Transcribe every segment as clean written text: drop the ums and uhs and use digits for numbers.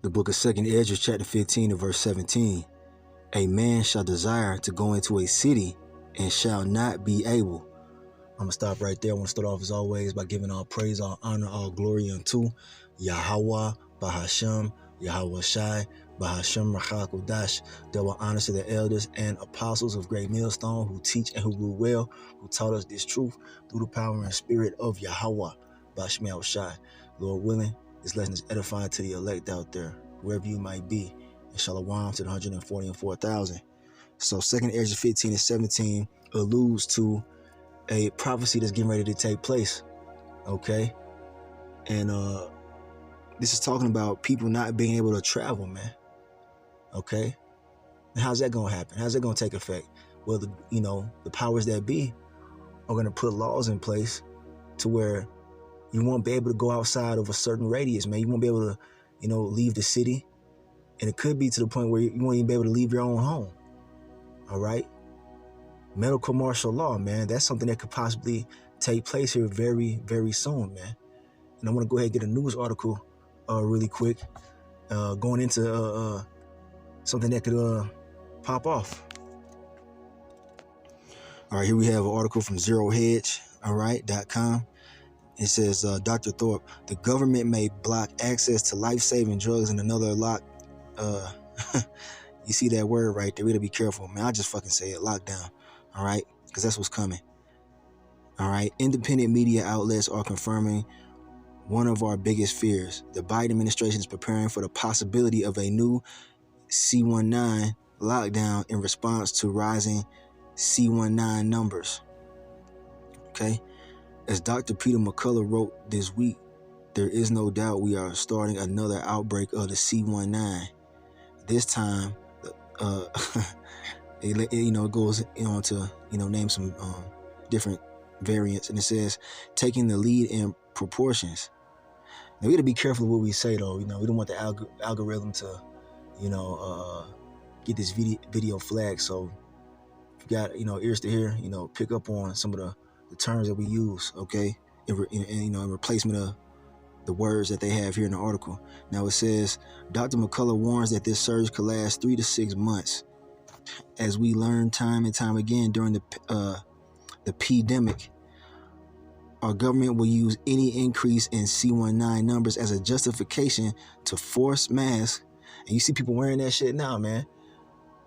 The book of 2nd Esdras, chapter 15 and verse 17. A man shall desire to go into a city and shall not be able. I'm going to stop right there. I want to start off as always by giving all praise, all honor, all glory unto Yahweh, Bahasham, Yahweh Shai, Bahasham Rachakodash. Double honors to the elders and apostles of Great Millstone who teach and who rule well, who taught us this truth through the power and spirit of Yahweh, Bashmiel Shai. Lord willing, this lesson is edifying to the elect out there, wherever you might be. And Shalom to the 144,000. So 2nd Esdras 15 and 17 alludes to a prophecy that's getting ready to take place. Okay? And this is talking about people not being able to travel, man. Okay? And how's that gonna happen? How's that gonna take effect? Well, the powers that be are gonna put laws in place to where you won't be able to go outside of a certain radius, man. You won't be able to, leave the city. And it could be to the point where you won't even be able to leave your own home. All right? Medical martial law, man. That's something that could possibly take place here very, very soon, man. And I want to go ahead and get a news article really quick going into something that could pop off. All right, here we have an article from ZeroHedge.com. It says, Dr. Thorpe, the government may block access to life-saving drugs and another lock. You see that word right there? We gotta be careful, man. I just fucking say it, lockdown. All right, because that's what's coming. All right, independent media outlets are confirming one of our biggest fears. The Biden administration is preparing for the possibility of a new C-19 lockdown in response to rising C-19 numbers. Okay, as Dr. Peter McCullough wrote this week, there is no doubt we are starting another outbreak of the C-19. This time, it goes on to name some different variants, and it says taking the lead in proportions. Now we got to be careful of what we say, though. We don't want the algorithm to get this video flagged. So if you got ears to hear, pick up on some of the terms that we use, okay, in replacement of the words that they have here in the article. Now it says, Dr. McCullough warns that this surge could last 3 to 6 months. As we learned time and time again during the pandemic, our government will use any increase in C-19 numbers as a justification to force masks. And you see people wearing that shit now, man.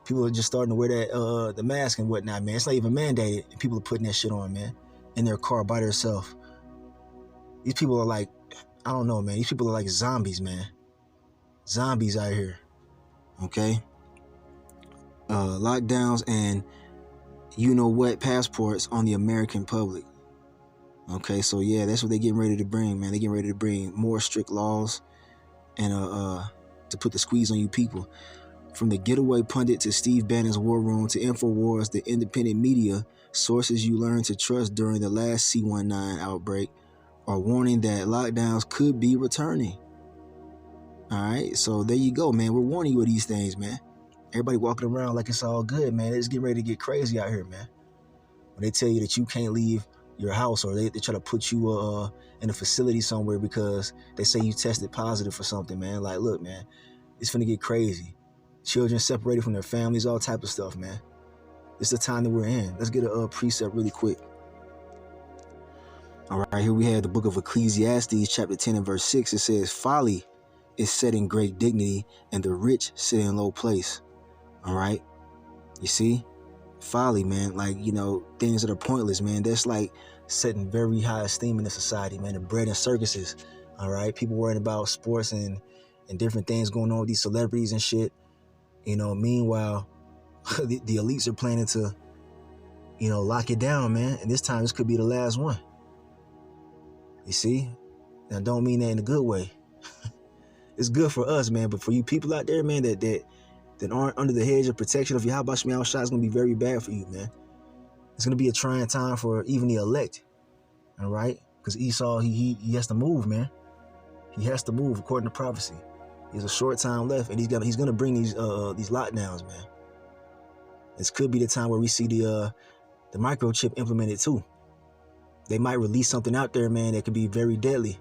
People are just starting to wear that the mask and whatnot, man. It's not even mandated, and people are putting that shit on, man, in their car by themselves. These people are like, I don't know, man. These people are like zombies, man. Zombies out here. Okay? Lockdowns and passports on the American public. Okay, so yeah, that's what they're getting ready to bring, man. They're getting ready to bring more strict laws and to put the squeeze on you people. From the Getaway Pundit to Steve Bannon's War Room to InfoWars, the independent media sources you learned to trust during the last C-19 outbreak are warning that lockdowns could be returning. All right, so there you go, man. We're warning you of these things, man. Everybody walking around like it's all good, man. It's getting ready to get crazy out here, man. When they tell you that you can't leave your house, or they try to put you in a facility somewhere because they say you tested positive for something, man. Like, look, man, it's finna get crazy. Children separated from their families, all type of stuff, man. It's the time that we're in. Let's get a precept really quick. All right, here we have the book of Ecclesiastes, chapter 10 and verse 6. It says, folly is set in great dignity, and the rich sit in low place. All right, you see, folly, man, like, things that are pointless, man. That's like setting very high esteem in the society, man. The bread and circuses. All right, people worrying about sports and different things going on with these celebrities and shit. Meanwhile, the elites are planning to, lock it down, man. And this time, this could be the last one. You see? And I don't mean that in a good way. It's good for us, man. But for you people out there, man, that aren't under the hedge of protection of Yahweh Shemiah Shai, it's going to be very bad for you, man. It's going to be a trying time for even the elect. All right? Because Esau, he has to move, man. He has to move according to prophecy. He has a short time left, and he's going to bring these lockdowns, man. This could be the time where we see the microchip implemented too. They might release something out there, man, that could be very deadly.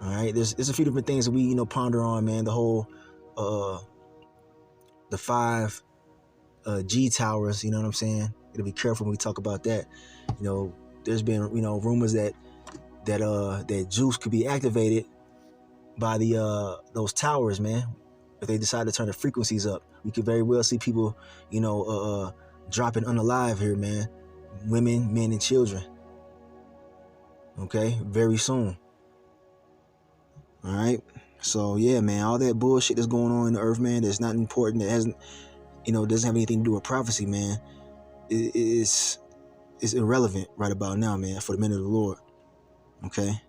All right, there's a few different things that we ponder on, man. The whole the 5 G towers. You know what I'm saying? Gotta be careful when we talk about that. There's been rumors that juice could be activated by the those towers, man. If they decide to turn the frequencies up, we could very well see people dropping unalive here, man. Women, men, and children. Okay, very soon. All right. So yeah, man, all that bullshit that's going on in the earth, man, that's not important, that hasn't, doesn't have anything to do with prophecy, man, is irrelevant right about now, man, for the men of the Lord. Okay.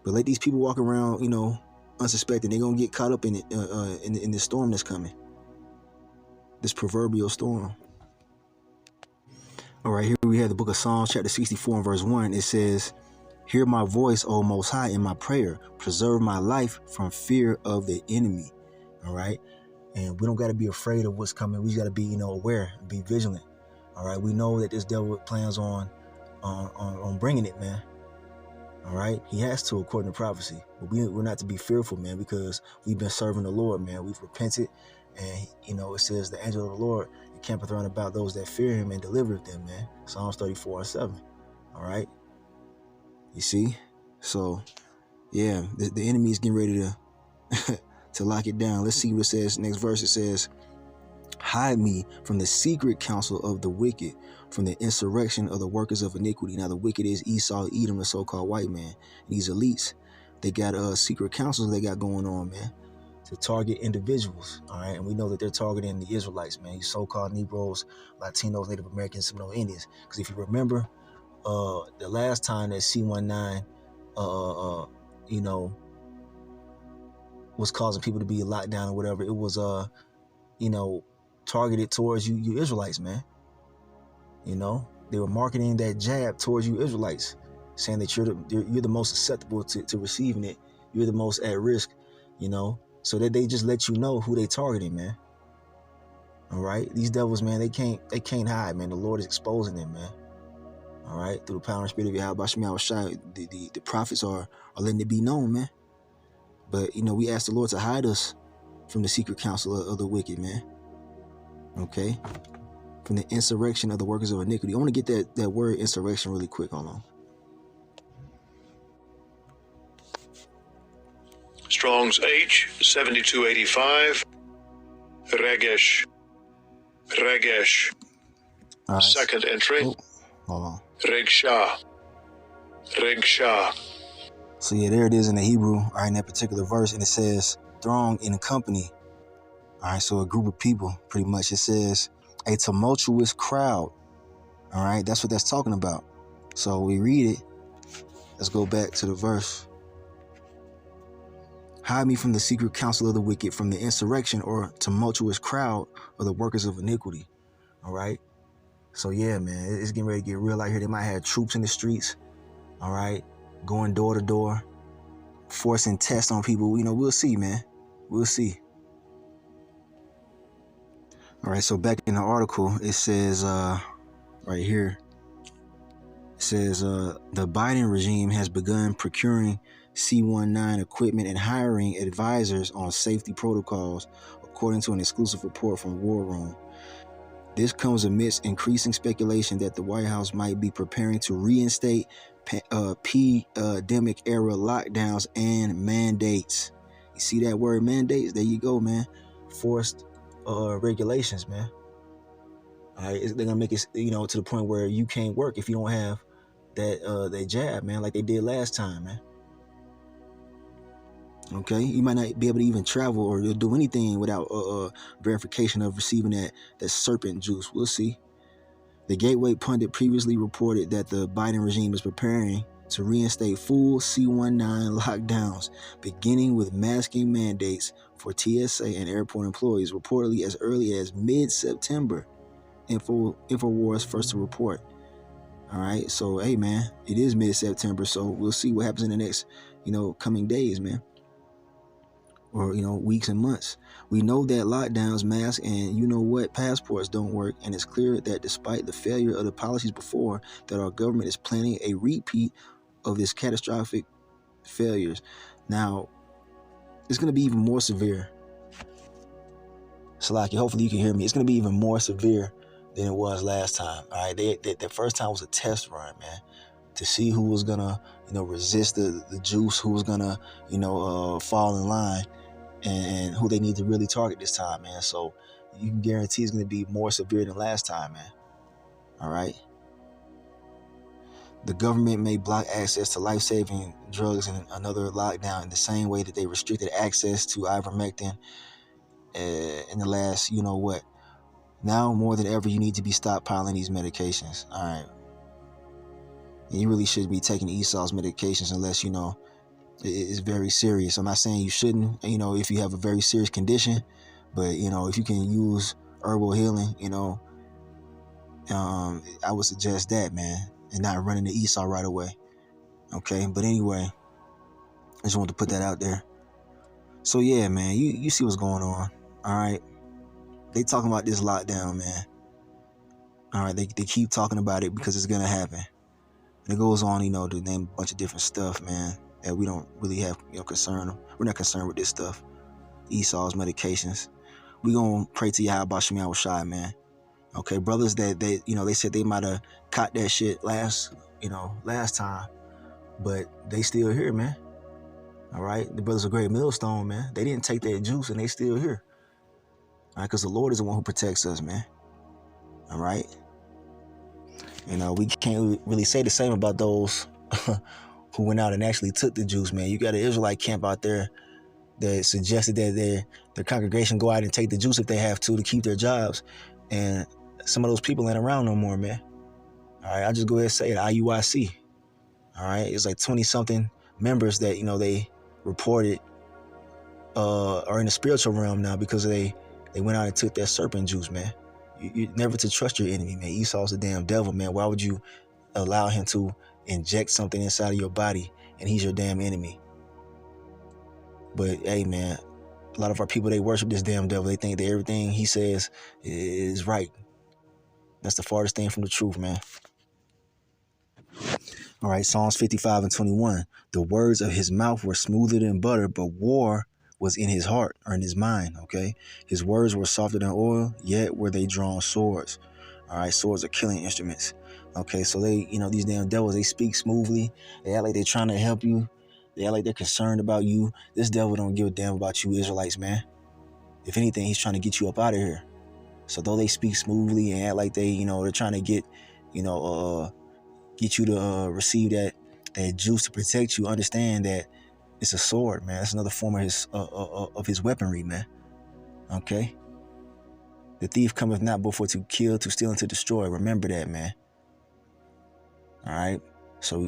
But let these people walk around, unsuspecting. They're gonna get caught up in it, in this storm that's coming. This proverbial storm. All right, here we have the book of Psalms, chapter 64 and verse 1. It says, "Hear my voice, O Most High, in my prayer. Preserve my life from fear of the enemy." All right. And we don't got to be afraid of what's coming. We just got to be, aware, be vigilant. All right. We know that this devil plans on bringing it, man. All right. He has to, according to prophecy. But we're not to be fearful, man, because we've been serving the Lord, man. We've repented. And, it says the angel of the Lord encampeth round about those that fear him and delivereth them, man. Psalms 34:7. All right. You see? So, yeah, the enemy is getting ready to to lock it down. Let's see what it says. Next verse, it says, "Hide me from the secret counsel of the wicked, from the insurrection of the workers of iniquity." Now, the wicked is Esau, Edom, the so-called white man. These elites, they got secret counsels they got going on, man, to target individuals. All right, and we know that they're targeting the Israelites, man. These so-called Negroes, Latinos, Native Americans, Seminole Indians. Because if you remember, the last time that C-19, was causing people to be locked down or whatever, it was, targeted towards you Israelites, man. They were marketing that jab towards you Israelites, saying that you're the most susceptible to receiving it. You're the most at risk, so that they just let you know who they targeting, man. All right, these devils, man, they can't hide, man. The Lord is exposing them, man. All right, through the power and spirit of Yahweh Shai, the prophets are letting it be known, man. But we ask the Lord to hide us from the secret counsel of the wicked, man. Okay, from the insurrection of the workers of iniquity. I want to get that word insurrection really quick. Hold on. Strong's H 7285. Regesh. All right. Second entry. Oh, hold on. Regsha. So yeah, there it is in the Hebrew, all right, in that particular verse, and it says throng in a company. All right, so a group of people, pretty much. It says a tumultuous crowd. All right, that's what that's talking about. So we read it. Let's go back to the verse. "Hide me from the secret counsel of the wicked, from the insurrection or tumultuous crowd of the workers of iniquity." All right. So yeah, man, it's getting ready to get real out here. They might have troops in the streets. All right, going door to door, forcing tests on people. We'll see, man. We'll see. All right, so back in the article, it says right here, it says the Biden regime has begun procuring C-19 equipment and hiring advisors on safety protocols, according to an exclusive report from War Room. This comes amidst increasing speculation that the White House might be preparing to reinstate pandemic era lockdowns and mandates. You see that word, mandates? There you go, man. Forced regulations, man. All right, they're gonna make it, to the point where you can't work if you don't have that jab, man, like they did last time, man. Okay, you might not be able to even travel or do anything without verification of receiving that serpent juice. We'll see. The Gateway pundit previously reported that the Biden regime is preparing to reinstate full C-19 lockdowns, beginning with masking mandates for TSA and airport employees, reportedly as early as mid-September. InfoWars first to report. All right, so hey, man, it is mid-September, so we'll see what happens in the next, coming days, man. Or, weeks and months. We know that lockdowns, masks, and passports don't work. And it's clear that despite the failure of the policies before, that our government is planning a repeat of its catastrophic failures. Now, it's going to be even more severe. Salaki, hopefully you can hear me. It's going to be even more severe than it was last time. All right, the first time was a test run, man, to see who was going to, resist the juice, who was going to, fall in line, and who they need to really target this time, man. So you can guarantee it's going to be more severe than last time, man. All right. The government may block access to life-saving drugs in another lockdown in the same way that they restricted access to ivermectin in the last, Now more than ever, you need to be stockpiling these medications. All right. And you really should be taking Esau's medications unless, it's very serious. I'm not saying you shouldn't, if you have a very serious condition, but, if you can use herbal healing, I would suggest that, man, and not running to Esau right away. Okay. But anyway, I just wanted to put that out there. So yeah, man, you see what's going on. All right. They talking about this lockdown, man. All right. They keep talking about it because it's going to happen. And it goes on, to name a bunch of different stuff, man, that we don't really have, concern. We're not concerned with this stuff. Esau's medications. We gonna pray to Yahweh Shemiah Shai, man. Okay, brothers that they said they might have caught that shit last time, but they still here, man. All right, the brothers of Great Millstone, man. They didn't take that juice and they still here. All right, because the Lord is the one who protects us, man. All right. We can't really say the same about those who went out and actually took the juice, man. You got an Israelite camp out there that suggested that their congregation go out and take the juice if they have to keep their jobs. And some of those people ain't around no more, man. All right, I'll just go ahead and say it, IUIC. All right, it's like 20-something members that, they reported are in the spiritual realm now because they went out and took that serpent juice, man. You're never to trust your enemy, man. Esau's a damn devil, man. Why would you allow him to inject something inside of your body and he's your damn enemy? But hey, man, a lot of our people, they worship this damn devil. They think that everything he says is right. That's the farthest thing from the truth, man. All right, Psalms 55:21. The words of his mouth were smoother than butter, but war was in his heart or in his mind, okay? His words were softer than oil, yet were they drawn swords. All right, swords are killing instruments. Okay, so they, these damn devils, they speak smoothly. They act like they're trying to help you. They act like they're concerned about you. This devil don't give a damn about you Israelites, man. If anything, he's trying to get you up out of here. So though they speak smoothly and act like they, they're trying to get, get you to receive that juice to protect you, understand that it's a sword, man. That's another form of his weaponry, man. Okay? The thief cometh not before to kill, to steal, and to destroy. Remember that, man. All right? So,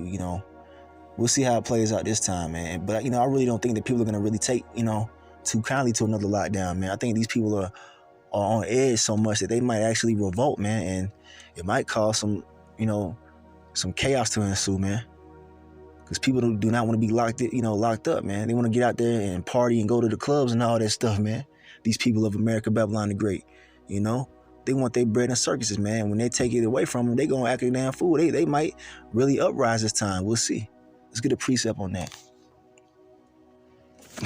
we'll see how it plays out this time, man. But, I really don't think that people are going to really take, too kindly to another lockdown, man. I think these people are on edge so much that they might actually revolt, man. And it might cause some chaos to ensue, man. Because people do not want to be locked up, man. They want to get out there and party and go to the clubs and all that stuff, man. These people of America, Babylon the Great, they want their bread and circuses, man. When they take it away from them, they gonna act a damn fool. They might really uprise this time. We'll see. Let's get a precept on that.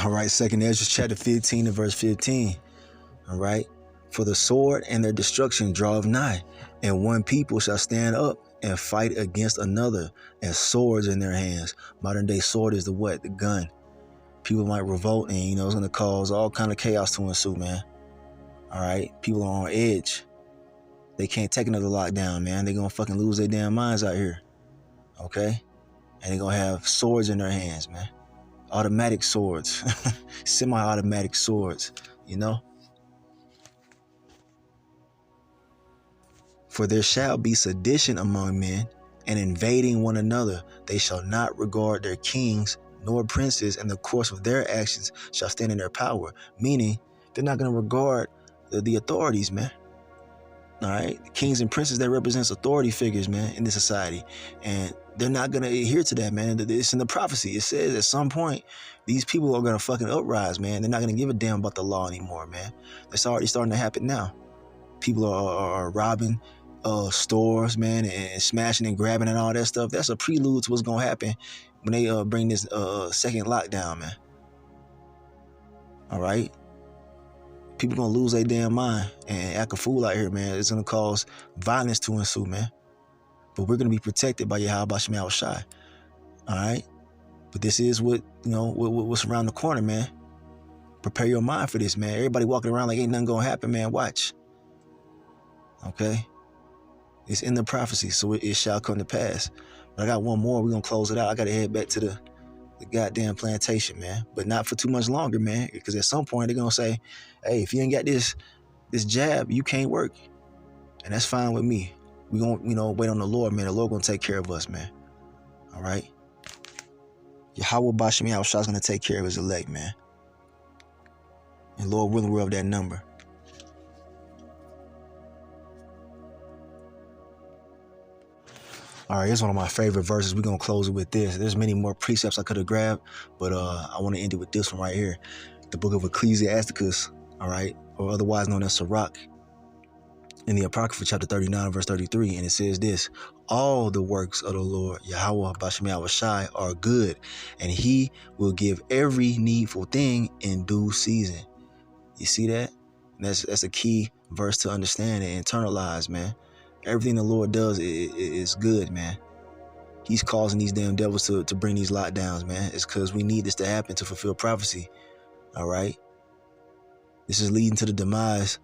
All right, 2nd Ezra chapter 15 and verse 15. All right. For the sword and their destruction draweth nigh, and one people shall stand up and fight against another, and swords in their hands. Modern day sword is the what? The gun. People might revolt, and it's gonna cause all kind of chaos to ensue, man. All right, people are on edge. They can't take another lockdown, man. They're gonna fucking lose their damn minds out here. Okay, and they're gonna have swords in their hands, man. Automatic swords, semi-automatic swords. For there shall be sedition among men, and invading one another. They shall not regard their kings nor princes, and the course of their actions shall stand in their power. Meaning, they're not going to regard the authorities, man. All right? The kings and princes, that represents authority figures, man, in this society. And they're not going to adhere to that, man. It's in the prophecy. It says at some point, these people are going to fucking uprise, man. They're not going to give a damn about the law anymore, man. It's already starting to happen now. People are robbing stores, man, and smashing and grabbing and all that stuff. That's a prelude to what's gonna happen when they bring this second lockdown, man. All right, people gonna lose their damn mind and act a fool out here, man. It's gonna cause violence to ensue, man. But we're gonna be protected by Yahweh Shem Yahweh Shai. All right, but this is what what's around the corner, man. Prepare your mind for this, man. Everybody walking around like ain't nothing gonna happen, man. Watch. Okay, it's in the prophecy, so it shall come to pass. But I got one more. We're gonna close it out. I gotta head back to the goddamn plantation, man. But not for too much longer, man. Because at some point they're gonna say, hey, if you ain't got this jab, you can't work. And that's fine with me. We gonna wait on the Lord, man. The Lord gonna take care of us, man. All right. Yahweh Bashem Yahweh Shai is gonna take care of his elect, man. And Lord willing, we're of that number. All right, here's one of my favorite verses. We're going to close it with this. There's many more precepts I could have grabbed, but I want to end it with this one right here. The book of Ecclesiasticus, all right, or otherwise known as Sirach, in the Apocrypha, chapter 39, verse 33, and it says this: all the works of the Lord, Yahweh Bashem Yahweh Shai, are good, and he will give every needful thing in due season. You see that? And that's a key verse to understand and internalize, man. Everything the Lord does is good, man. He's causing these damn devils to bring these lockdowns, man. It's because we need this to happen to fulfill prophecy. All right? This is leading to the demise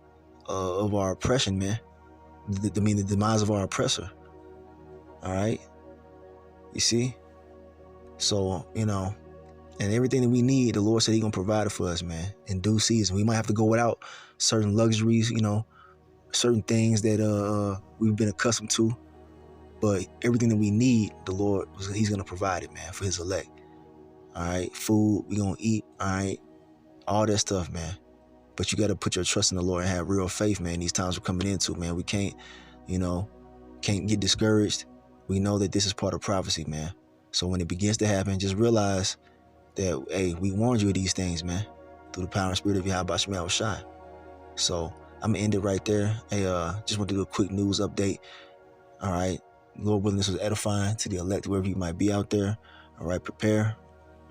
of our oppression, man. The demise of our oppressor. All right? You see? So, and everything that we need, the Lord said he's going to provide it for us, man, in due season. We might have to go without certain luxuries, certain things that we've been accustomed to, but everything that we need, the Lord, he's gonna provide it, man, for his elect. All right, food we gonna eat, all right, all that stuff, man. But you got to put your trust in the Lord and have real faith, man. These times we're coming into, man, we can't get discouraged. We know that this is part of prophecy, man. So when it begins to happen, just realize that, hey, we warned you of these things, man, through the power and spirit of Yahweh Shem Yahweh Shai. So I'm going to end it right there. Hey, just want to do a quick news update. All right. Lord willing, this was edifying to the elect, wherever you might be out there. All right. Prepare.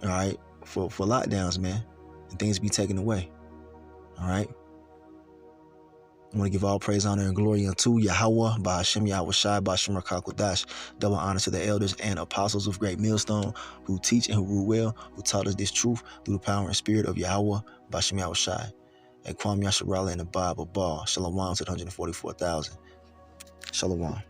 All right. For lockdowns, man. And things be taken away. All right. I want to give all praise, honor, and glory unto Yahweh, Ba'ashem Yahweh Shai, Ba'ashem Rakakwadash. Double honor to the elders and apostles of Great Millstone who teach and who rule well, who taught us this truth through the power and spirit of Yahweh, Ba'ashem Yahweh Shai. And Kwam Yasharala and the Bible Ball. Shalom to the 144,000. Shalom.